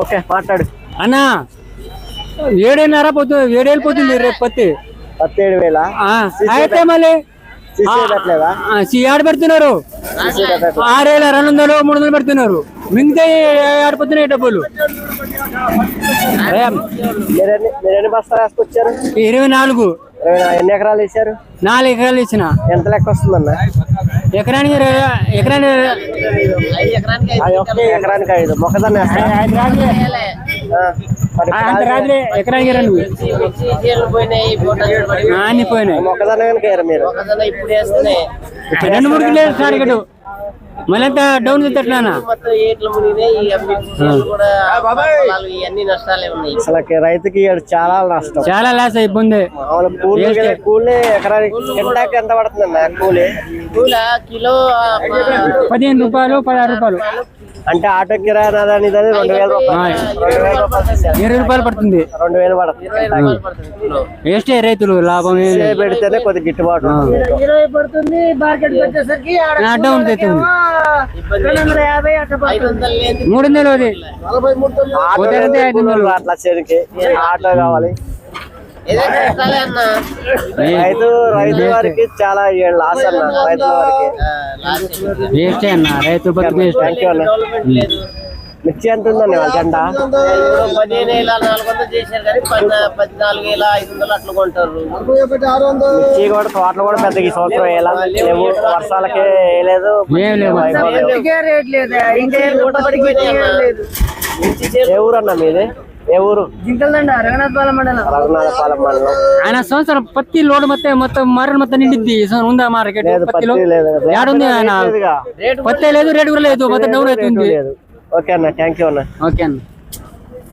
Okay మాట్లాడు అన్నా 7.5 పోతుంది, 7 వెళ్ళిపోతుంది రేపు పత్తి. 17,000 అయితే మళ్ళీ ఆడ పెడుతున్నారు 6,200 300 పెడుతున్నారు. మిగతా ఆడిపోతున్నాయి డబ్బులు. ఎన్ని బస్తాలు వేసుకొచ్చారు? 24. ఎన్ని ఎకరాలు వేసారు? 4 ఎకరాలు ఇచ్చిన. ఎంత లెక్క వస్తుందన్న? ఎకరానికి ఎకరానికి 5. మొక్కజొన్న ఎకరానికి 2 అన్ని పోయినాయి. మొక్కజొన్న కనుక మీరు 2-3 కిలో టార్గెట్ మళ్ళీ డౌన్ ఎట్లా? అసలు రైతుకి చాలా నష్టం, చాలా లాస్ అయిపోయింది. కూలీ ఎకరానికి ఎంత పడుతుందన్న? కూలీ కిలో 15 రూపాయలు 16 రూపాయలు. అంటే ఆటో కిరాయి 2,000 రూపాయలు, 20 రూపాయలు పడుతుంది. 2,000 పడుతుంది. వేస్టే రైతులు లాభం పెడితేనే కొద్దిగా గిట్టుబాటు. 20 పడుతుంది. మార్కెట్ పెట్టేసరికి డౌన్ అవుతుంది. 300 అట్లా చేరికి ఆటో కావాలి. రైతు వారికి చాలా లాస్ అన్న. రైతుల వారికి వేస్టే అన్న, రైతు బతుకు వేస్ట్. మిర్చి ఎంత ఉందండి వాళ్ళ జెండా? 15,400 చేశారు కానీ 14,500 అట్లా కొంటారు. మిర్చి కూడా తోటలు కూడా పెద్దగా ఈ సంవత్సరం లేవు, వర్షాలకే వేయలేదు. ఏ ఊరు అన్న మీది? ఏ ఊరు? రఘునాథపాలెం మండలం. ఆయన సంవత్సరం పత్తి లోడ్ మొత్తం మరణ మొత్తం నిండిద్ది. ఉందా మార్కెట్? పత్తిలో ఏడుంది ఆయన? పత్తి లేదు, రేటు కూడా లేదు, మొత్తం డౌన్ అవుతుంది. ఓకే అన్న, థ్యాంక్ యూ అన్న. ఓకే అన్న.